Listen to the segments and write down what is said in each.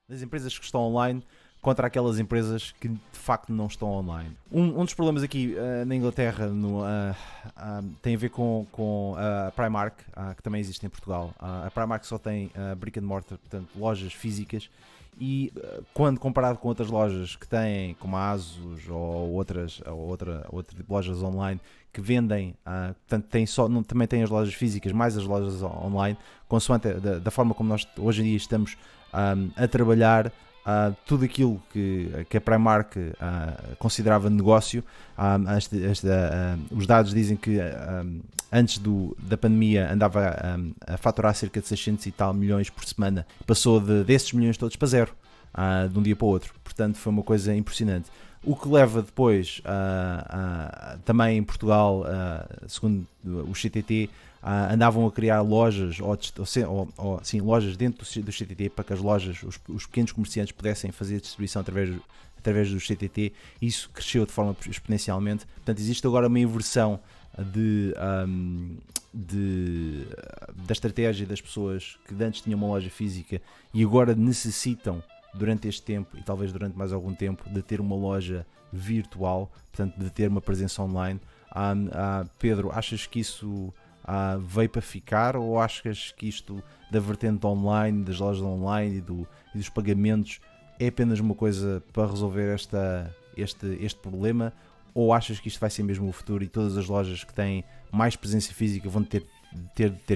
das empresas que estão online contra aquelas empresas que de facto não estão online. Um dos problemas aqui na Inglaterra tem a ver com a Primark, que também existe em Portugal. A Primark só tem brick and mortar, portanto lojas físicas, e quando comparado com outras lojas que têm, como a ASUS ou outra tipo de lojas online que vendem, portanto também tem as lojas físicas mais as lojas online, consoante da forma como nós hoje em dia estamos a trabalhar. Tudo aquilo que a Primark considerava negócio, os dados dizem que antes da pandemia andava a faturar cerca de 600 e tal milhões por semana, passou desses milhões todos para zero, de um dia para o outro. Portanto foi uma coisa impressionante. O que leva depois, também em Portugal, segundo o CTT, andavam a criar lojas lojas dentro do CTT para que as lojas, os pequenos comerciantes pudessem fazer a distribuição através do CTT. Isso cresceu de forma exponencialmente. Portanto, existe agora uma inversão da estratégia das pessoas que antes tinham uma loja física e agora necessitam, durante este tempo e talvez durante mais algum tempo, de ter uma loja virtual, portanto de ter uma presença online. Pedro, achas que isso veio para ficar, ou achas que isto da vertente online, das lojas online e dos pagamentos é apenas uma coisa para resolver este problema, ou achas que isto vai ser mesmo o futuro e todas as lojas que têm mais presença física vão ter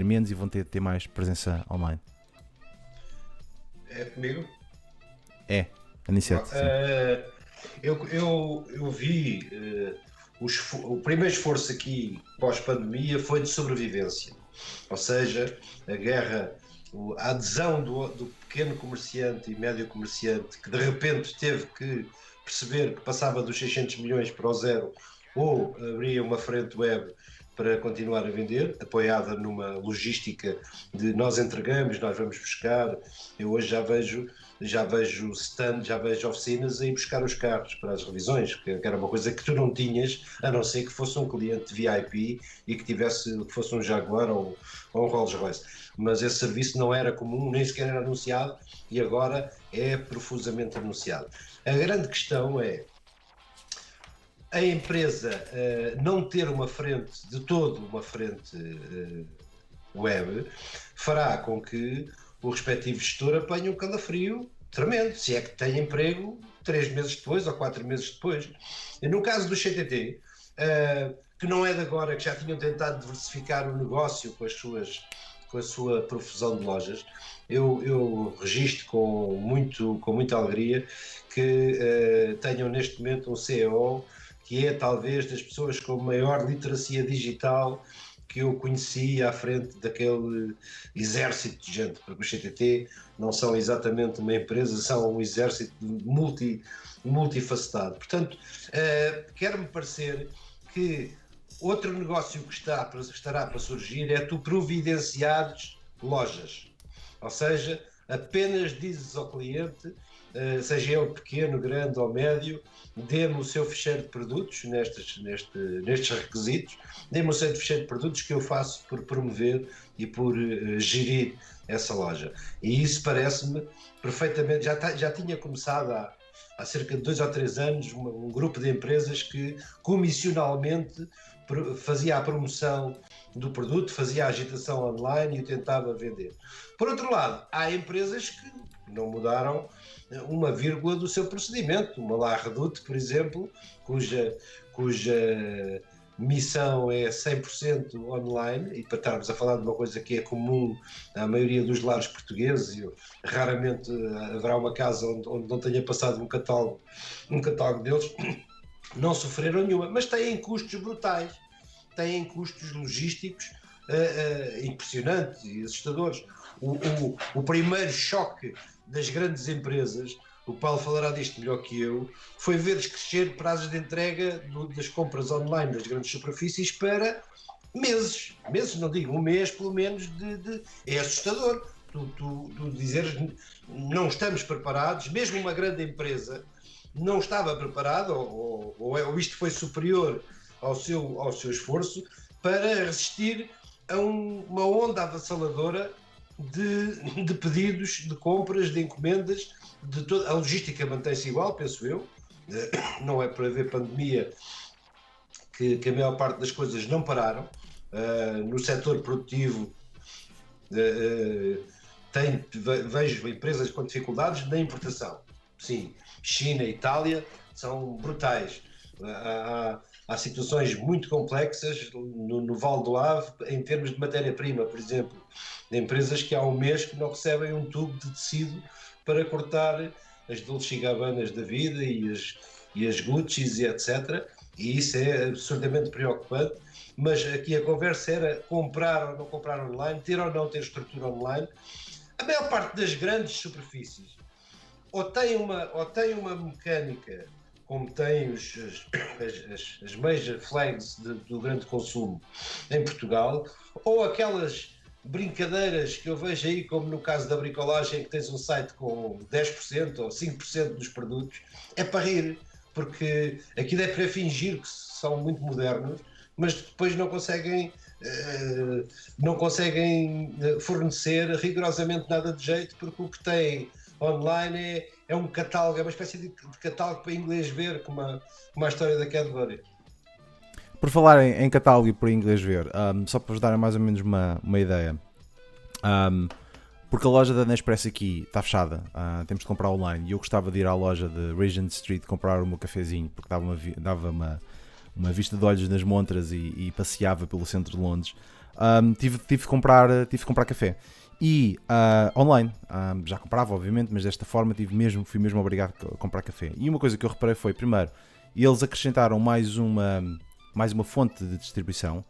menos e vão ter mais presença online? É comigo? É, Aniceto. Eu vi o primeiro esforço aqui pós-pandemia foi de sobrevivência, ou seja, a guerra, a adesão do pequeno comerciante e médio comerciante que de repente teve que perceber que passava dos 600 milhões para o zero ou abria uma frente web para continuar a vender, apoiada numa logística de nós entregamos, nós vamos buscar. Eu hoje já vejo stand, já vejo oficinas a ir buscar os carros para as revisões, que era uma coisa que tu não tinhas, a não ser que fosse um cliente VIP e que fosse um Jaguar ou um Rolls Royce. Mas esse serviço não era comum, nem sequer era anunciado, e agora é profusamente anunciado. A grande questão é a empresa não ter uma frente, de todo uma frente web, fará com que o respectivo gestor apanhe um calafrio tremendo, se é que tem emprego 3 meses depois ou 4 meses depois. E no caso do CTT, que não é de agora, que já tinham tentado diversificar o negócio com a sua profusão de lojas, eu registro com muita alegria que tenham neste momento um CEO que é talvez das pessoas com maior literacia digital que eu conheci à frente daquele exército de gente, porque os CTT não são exatamente uma empresa, são um exército multifacetado. Portanto, quer-me parecer que outro negócio que estará para surgir é tu providenciares lojas, ou seja, apenas dizes ao cliente, seja ele pequeno, grande ou médio, dê-me o seu ficheiro de produtos nestes requisitos, dê-me o seu ficheiro de produtos que eu faço por promover e por gerir essa loja. E isso parece-me perfeitamente, já tinha começado há cerca de 2 ou 3 anos um grupo de empresas que comissionalmente fazia a promoção do produto, fazia a agitação online e o tentava vender. Por outro lado, há empresas que não mudaram uma vírgula do seu procedimento. Uma La Redoute, por exemplo, cuja missão é 100% online, e para estarmos a falar de uma coisa que é comum à maioria dos lares portugueses, raramente haverá uma casa onde não tenha passado um catálogo deles, não sofreram nenhuma, mas têm custos brutais, têm custos logísticos impressionantes e assustadores. O primeiro choque das grandes empresas, o Paulo falará disto melhor que eu, foi ver-lhes crescer prazos de entrega das compras online das grandes superfícies para meses, não digo um mês pelo menos, é assustador. Tu dizeres não estamos preparados, mesmo uma grande empresa não estava preparada, ou isto foi superior ao seu esforço para resistir a uma onda avassaladora de pedidos, de compras, de encomendas, de toda a logística mantém-se igual, penso eu. Não é por haver pandemia que a maior parte das coisas não pararam. No setor produtivo vejo empresas com dificuldades na importação. Sim, China e Itália são brutais. Há situações muito complexas no Val do Ave, em termos de matéria-prima, por exemplo, de empresas que há um mês que não recebem um tubo de tecido para cortar as Dolce & Gabbanas da vida e as Gucci's e etc. E isso é absurdamente preocupante. Mas aqui a conversa era comprar ou não comprar online, ter ou não ter estrutura online. A maior parte das grandes superfícies ou tem uma mecânica como tem as major flags do grande consumo em Portugal, ou aquelas brincadeiras que eu vejo aí, como no caso da bricolagem, que tens um site com 10% ou 5% dos produtos, é para rir, porque aquilo é para fingir que são muito modernos, mas depois não conseguem fornecer rigorosamente nada de jeito, porque o que tem online é um catálogo, é uma espécie de catálogo para inglês ver, como a história da Cadbury. Por falar em catálogo e por inglês ver, só para vos dar mais ou menos uma ideia, porque a loja da Nespresso aqui está fechada, temos de comprar online, e eu gostava de ir à loja de Regent Street comprar o meu cafezinho, porque dava uma vista de olhos nas montras e passeava pelo centro de Londres. Tive de comprar café. E online, já comprava obviamente, mas desta forma fui mesmo obrigado a comprar café. E uma coisa que eu reparei foi, primeiro, eles acrescentaram mais uma fonte de distribuição.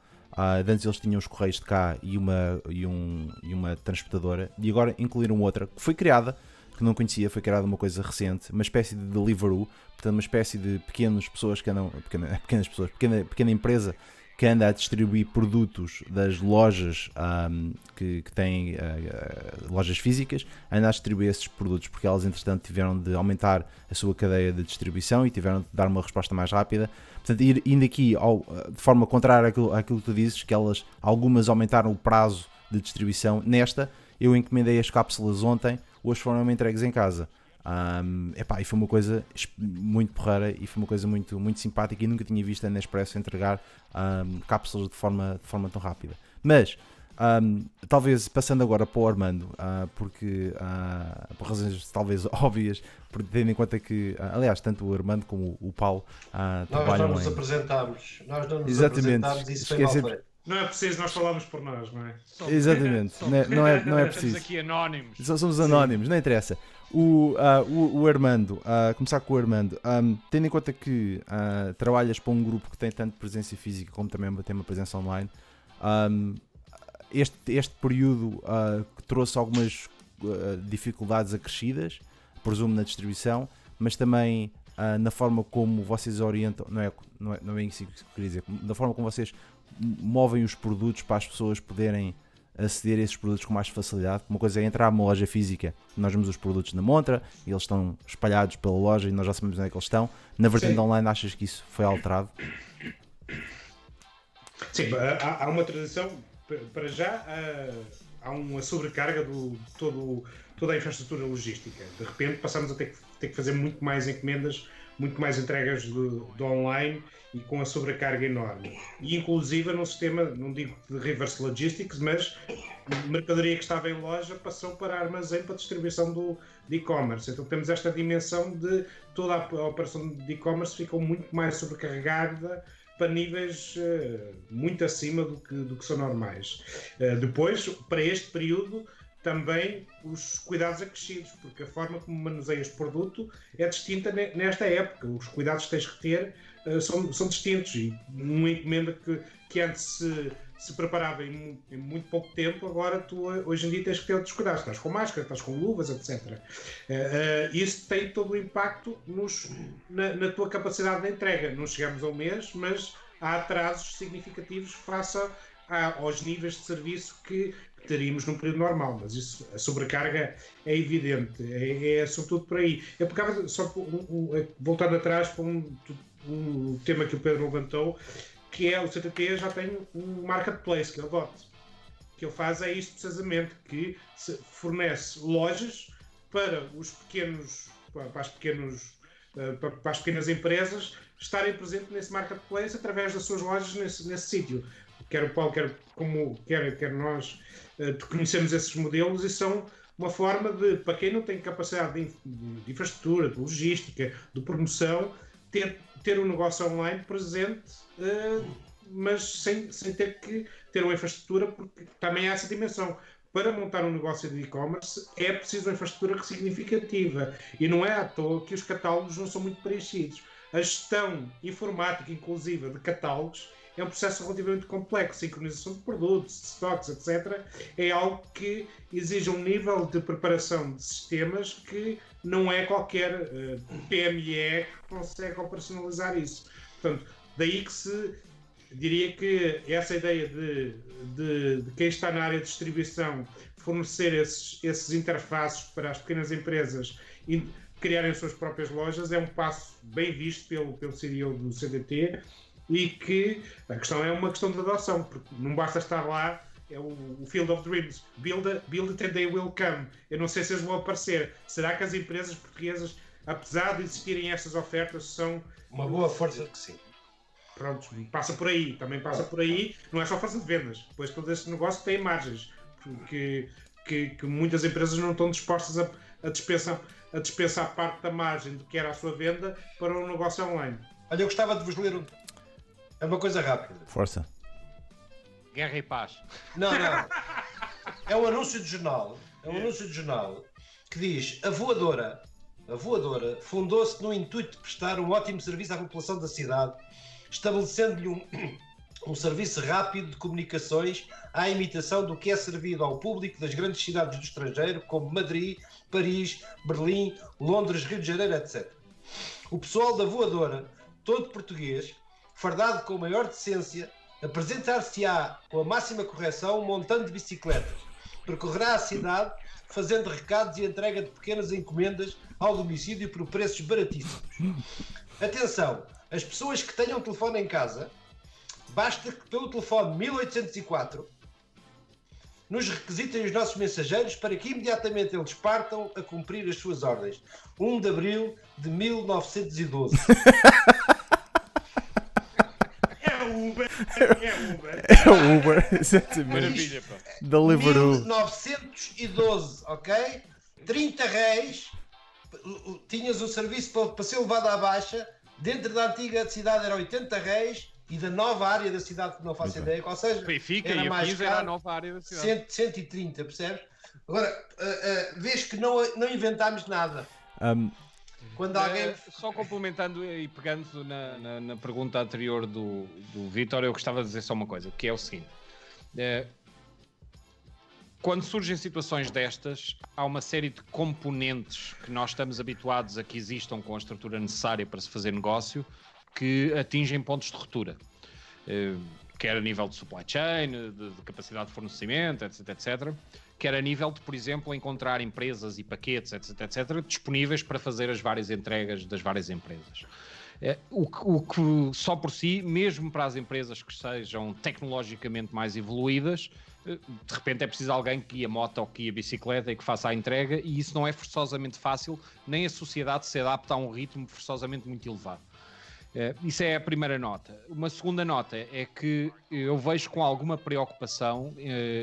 Antes eles tinham os correios de cá e uma transportadora, e agora incluíram outra que foi criada, que não conhecia, foi criada uma coisa recente, uma espécie de Deliveroo, portanto uma espécie de pequenas empresa que anda a distribuir produtos das lojas que têm lojas físicas, anda a distribuir esses produtos, porque elas entretanto tiveram de aumentar a sua cadeia de distribuição e tiveram de dar uma resposta mais rápida. Portanto, indo aqui de forma contrária àquilo que tu dizes, que algumas aumentaram o prazo de distribuição, nesta eu encomendei as cápsulas ontem, hoje foram entregues em casa. E foi uma coisa muito porreira e foi uma coisa muito, muito simpática, e nunca tinha visto a Nespresso entregar cápsulas de forma tão rápida. Mas talvez passando agora para o Armando, porque por razões talvez óbvias, tendo em conta que aliás tanto o Armando como o Paulo trabalham nós não nos apresentámos e isso foi mal feito. Não é preciso, nós falamos por nós, não é? Exatamente, não é preciso. Estamos aqui anónimos. Somos anónimos, não interessa. O Armando, começar com o Armando, tendo em conta que trabalhas para um grupo que tem tanto presença física como também tem uma presença online, este período que trouxe algumas dificuldades acrescidas, presumo na distribuição, mas também na forma como vocês orientam, não é isso que eu queria dizer, da forma como vocês movem os produtos para as pessoas poderem aceder a esses produtos com mais facilidade. Uma coisa é entrar numa loja física, nós vemos os produtos na montra e eles estão espalhados pela loja e nós já sabemos onde é que eles estão. Na vertente online, achas que isso foi alterado? Sim, há uma transição, para já há uma sobrecarga de toda a infraestrutura logística. De repente passamos a ter que fazer muito mais encomendas, muito mais entregas do online, e com a sobrecarga enorme. E inclusive num sistema, não digo de reverse logistics, mas mercadoria que estava em loja passou para armazém para distribuição de e-commerce. Então temos esta dimensão de toda a operação de e-commerce ficou muito mais sobrecarregada para níveis muito acima do que são normais. Depois, para este período, também os cuidados acrescidos, porque a forma como manuseias produto é distinta nesta época. Os cuidados que tens que ter são distintos, e uma encomenda que antes se preparava em muito pouco tempo, agora tu hoje em dia tens que ter outros cuidados, estás com máscara, estás com luvas, etc. Isso tem todo o impacto na tua capacidade de entrega. Não chegamos ao mês, mas há atrasos significativos face aos níveis de serviço que teríamos num período normal, mas isso, a sobrecarga é evidente, é sobretudo por aí. Eu pegava só voltando atrás para um tema que o Pedro levantou, que é o CTT já tem um marketplace, que é o DOT, que ele faz é isto precisamente, que fornece lojas para os pequenos, para as pequenas empresas estarem presentes nesse marketplace através das suas lojas nesse sítio. Quer o Paulo, quer nós conhecemos esses modelos e são uma forma de, para quem não tem capacidade de infraestrutura, de logística, de promoção, ter um negócio online presente, mas sem ter que ter uma infraestrutura, porque também há essa dimensão. Para montar um negócio de e-commerce é preciso uma infraestrutura significativa e não é à toa que os catálogos não são muito preenchidos. A gestão informática inclusiva de catálogos é um processo relativamente complexo, sincronização de produtos, de stocks, etc. É algo que exige um nível de preparação de sistemas que não é qualquer PME que consegue operacionalizar isso. Portanto, daí que se diria que essa ideia de quem está na área de distribuição fornecer esses interfaces para as pequenas empresas e criarem as suas próprias lojas é um passo bem visto pelo CEO do CDT, e que a questão é uma questão de adoção, porque não basta estar lá, é o Field of Dreams, build it and they will come. Eu não sei se eles vão aparecer. Será que as empresas portuguesas, apesar de existirem estas ofertas, são... Uma boa força que sim. Pronto, passa por aí, também passa por aí, não é só força de vendas, depois todo este negócio tem margens, porque que muitas empresas não estão dispostas a dispensar parte da margem do que era a sua venda para um negócio online. Olha, eu gostava de vos ler é uma coisa rápida. Força. Guerra e paz. Não. É um anúncio de jornal. Que diz: a voadora fundou-se no intuito de prestar um ótimo serviço à população da cidade, estabelecendo-lhe um serviço rápido de comunicações à imitação do que é servido ao público das grandes cidades do estrangeiro, como Madrid, Paris, Berlim, Londres, Rio de Janeiro, etc. O pessoal da voadora, todo português, fardado com a maior decência, apresentar-se-á com a máxima correção montando de bicicletas. Percorrerá a cidade fazendo recados e entrega de pequenas encomendas ao domicílio por preços baratíssimos. Atenção, as pessoas que tenham telefone em casa, basta que pelo telefone 1804 nos requisitem os nossos mensageiros para que imediatamente eles partam a cumprir as suas ordens. 1 de abril de 1912. É o Uber, exatamente. Maravilha, pá. Deliveroo. 1912, ok? 30 reis, tinhas o serviço para ser levado à baixa, dentro da antiga cidade era 80 reis e da nova área da cidade que não faço ideia, ou seja, Benfica era e a mais 15 caro, era a nova área da cidade. 130, percebes? Agora, vês que não inventámos nada. Quando alguém... Só complementando e pegando na pergunta anterior do Vítor, eu gostava de dizer só uma coisa, que é o seguinte. Quando surgem situações destas, há uma série de componentes que nós estamos habituados a que existam com a estrutura necessária para se fazer negócio, que atingem pontos de ruptura. Quer a nível de supply chain, de capacidade de fornecimento, etc. Quer a nível de, por exemplo, encontrar empresas e paquetes, etc. disponíveis para fazer as várias entregas das várias empresas. O que só por si, mesmo para as empresas que sejam tecnologicamente mais evoluídas, de repente é preciso alguém que guie a moto ou que guie a bicicleta e que faça a entrega, e isso não é forçosamente fácil, nem a sociedade se adapta a um ritmo forçosamente muito elevado. Isso é a primeira nota. Uma segunda nota é que eu vejo com alguma preocupação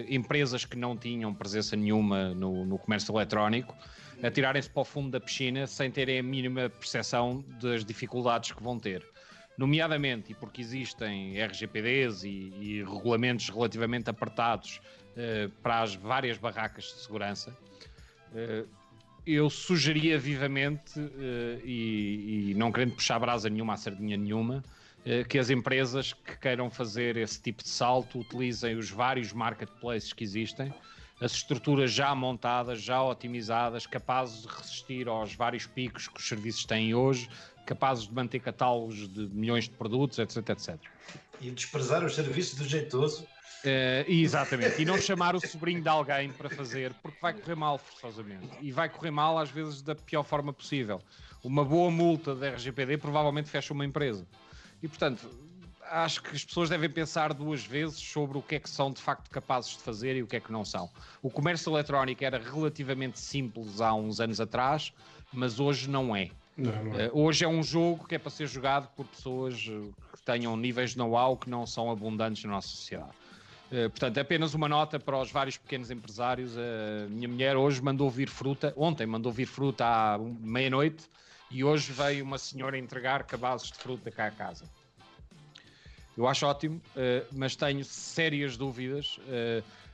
empresas que não tinham presença nenhuma no comércio eletrónico a tirarem-se para o fundo da piscina sem terem a mínima percepção das dificuldades que vão ter. Nomeadamente, e porque existem RGPDs e regulamentos relativamente apertados para as várias barracas de segurança, eu sugeria vivamente, e não querendo puxar brasa nenhuma à sardinha nenhuma, que as empresas que queiram fazer esse tipo de salto utilizem os vários marketplaces que existem, as estruturas já montadas, já otimizadas, capazes de resistir aos vários picos que os serviços têm hoje, capazes de manter catálogos de milhões de produtos, etc. E desprezar os serviços do jeitoso. Exatamente, e não chamar o sobrinho de alguém para fazer, porque vai correr mal forçosamente, e vai correr mal às vezes da pior forma possível. Uma boa multa da RGPD provavelmente fecha uma empresa, e portanto acho que as pessoas devem pensar duas vezes sobre o que é que são de facto capazes de fazer e o que é que não são. O comércio eletrónico era relativamente simples há uns anos atrás, mas hoje não é. Não é. Hoje é um jogo que é para ser jogado por pessoas que tenham níveis de know-how que não são abundantes na nossa sociedade. Portanto, apenas uma nota para os vários pequenos empresários. A minha mulher hoje mandou vir fruta, ontem mandou vir fruta à meia-noite, e hoje veio uma senhora entregar cabazes de fruta cá a casa. Eu acho ótimo, mas tenho sérias dúvidas,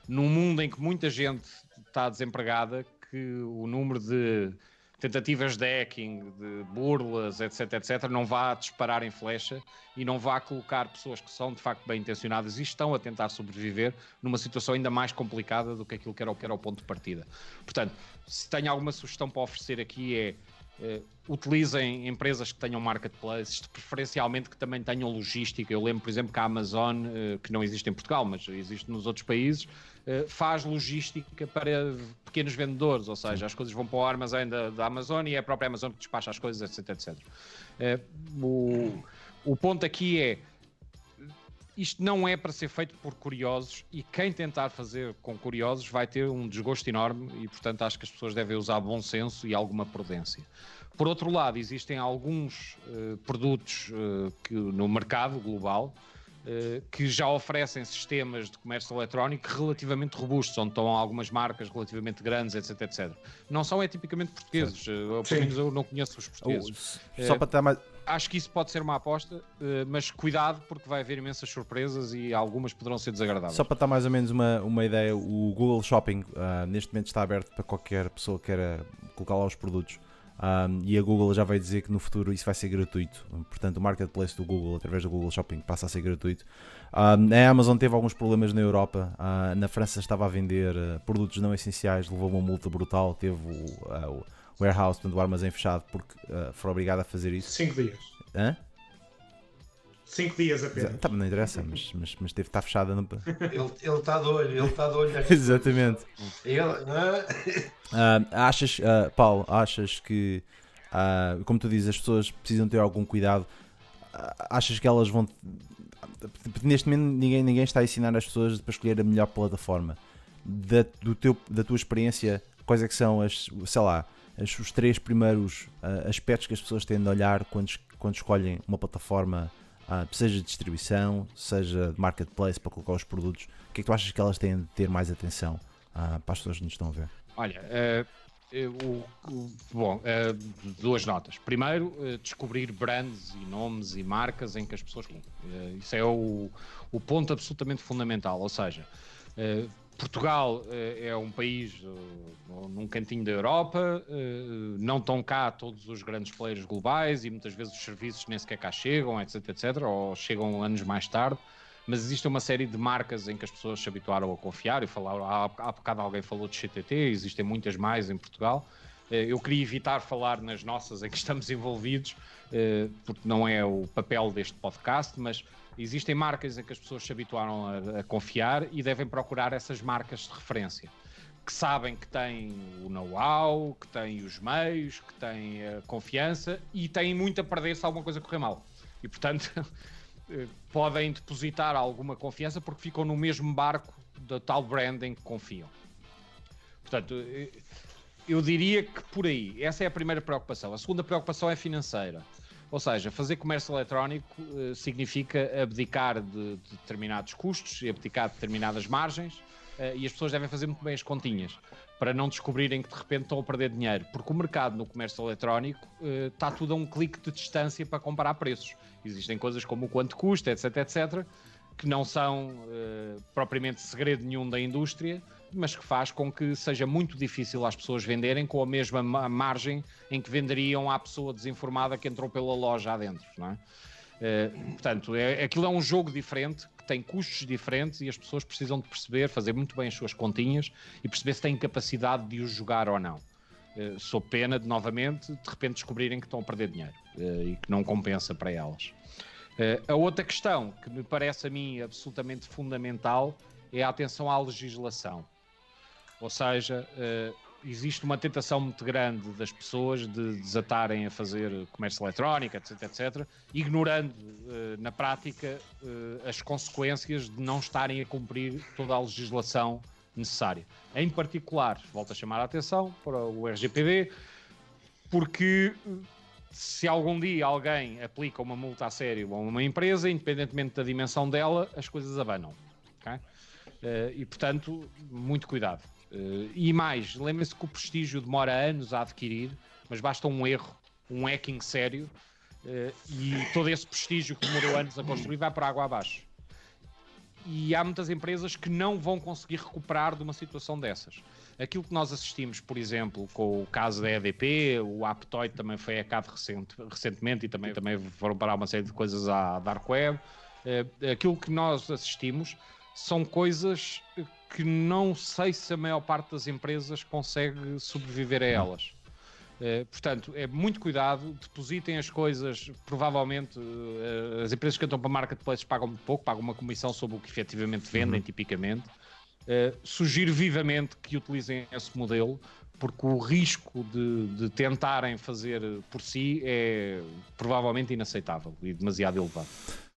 num mundo em que muita gente está desempregada, que o número de tentativas de hacking, de burlas, etc, não vá disparar em flecha e não vá colocar pessoas que são de facto bem intencionadas e estão a tentar sobreviver numa situação ainda mais complicada do que aquilo que era o ponto de partida. Portanto, se tenho alguma sugestão para oferecer aqui utilizem empresas que tenham marketplaces, preferencialmente que também tenham logística. Eu lembro, por exemplo, que a Amazon, que não existe em Portugal, mas existe nos outros países, faz logística para pequenos vendedores, ou seja, as coisas vão para o armazém da Amazon e é a própria Amazon que despacha as coisas, etc. O ponto aqui é, isto não é para ser feito por curiosos, e quem tentar fazer com curiosos vai ter um desgosto enorme, e portanto acho que as pessoas devem usar bom senso e alguma prudência. Por outro lado, existem alguns produtos que no mercado global que já oferecem sistemas de comércio eletrónico relativamente robustos, onde estão algumas marcas relativamente grandes, etc. Não são tipicamente portugueses, pelo menos eu não conheço os portugueses. Só para ter mais... Acho que isso pode ser uma aposta, mas cuidado, porque vai haver imensas surpresas e algumas poderão ser desagradáveis. Só para dar mais ou menos uma ideia, o Google Shopping neste momento está aberto para qualquer pessoa que queira colocar lá os produtos. E a Google já vai dizer que no futuro isso vai ser gratuito. Portanto, o marketplace do Google, através do Google Shopping, passa a ser gratuito. A Amazon teve alguns problemas na Europa. Na França estava a vender produtos não essenciais, levou uma multa brutal. Teve o warehouse, portanto, o armazém fechado, porque foi obrigado a fazer isso. 5 dias. Hã? 5 dias apenas. Tá, não interessa, mas teve que estar fechada. No... Ele está de olho, Exatamente. Ele, Achas, Paulo, achas que, como tu dizes, as pessoas precisam ter algum cuidado? Achas que elas vão... Neste momento ninguém está a ensinar as pessoas para escolher a melhor plataforma. Da tua experiência, quais é que são os 3 primeiros aspectos que as pessoas têm de olhar quando escolhem uma plataforma, seja de distribuição, seja de marketplace, para colocar os produtos? O que é que tu achas que elas têm de ter mais atenção para as pessoas que nos estão a ver? Olha, duas notas. Primeiro, descobrir brands e nomes e marcas em que as pessoas... Isso é o ponto absolutamente fundamental. Ou seja, Portugal é um país num cantinho da Europa, não estão cá todos os grandes players globais e muitas vezes os serviços nem sequer cá chegam, etc, ou chegam anos mais tarde. Mas existe uma série de marcas em que as pessoas se habituaram a confiar. Há bocado alguém falou de CTT, existem muitas mais em Portugal. Eu queria evitar falar nas nossas em que estamos envolvidos, porque não é o papel deste podcast, mas existem marcas em que as pessoas se habituaram a confiar e devem procurar essas marcas de referência, que sabem que têm o know-how, que têm os meios, que têm a confiança e têm muito a perder se alguma coisa correr mal. E, portanto... podem depositar alguma confiança porque ficam no mesmo barco da tal brand em que confiam. Portanto, eu diria que por aí, essa é a primeira preocupação. A segunda preocupação é financeira. Ou seja, fazer comércio eletrónico significa abdicar de determinados custos e abdicar de determinadas margens, e as pessoas devem fazer muito bem as continhas para não descobrirem que de repente estão a perder dinheiro, porque o mercado no comércio eletrónico está tudo a um clique de distância para comparar preços. Existem coisas como o quanto custa, etc, que não são propriamente segredo nenhum da indústria, mas que faz com que seja muito difícil às pessoas venderem com a mesma margem em que venderiam à pessoa desinformada que entrou pela loja adentro, não é? Portanto, aquilo é um jogo diferente, que tem custos diferentes e as pessoas precisam de perceber, fazer muito bem as suas continhas e perceber se têm capacidade de os jogar ou não. Sob pena de, novamente, de repente descobrirem que estão a perder dinheiro e que não compensa para elas. A outra questão, que me parece a mim absolutamente fundamental, é a atenção à legislação. Ou seja, existe uma tentação muito grande das pessoas de desatarem a fazer comércio eletrónico, etc, etc, ignorando na prática as consequências de não estarem a cumprir toda a legislação necessária. Em particular, volto a chamar a atenção para o RGPD, porque se algum dia alguém aplica uma multa a sério a uma empresa, independentemente da dimensão dela, as coisas abanam. Okay? E, portanto, muito cuidado. E mais, lembrem-se que o prestígio demora anos a adquirir, mas basta um erro, um hacking sério, e todo esse prestígio que demorou anos a construir vai para a água abaixo. E há muitas empresas que não vão conseguir recuperar de uma situação dessas. Aquilo que nós assistimos, por exemplo, com o caso da EDP, o Aptoide também foi hackado recentemente e também foram parar uma série de coisas à Dark Web. Aquilo que nós assistimos são coisas que não sei se a maior parte das empresas consegue sobreviver a elas. Portanto, é muito cuidado, depositem as coisas, provavelmente as empresas que entram para marketplaces pagam muito pouco, pagam uma comissão sobre o que efetivamente vendem, tipicamente. Sugiro vivamente que utilizem esse modelo, porque o risco de tentarem fazer por si é provavelmente inaceitável e demasiado elevado.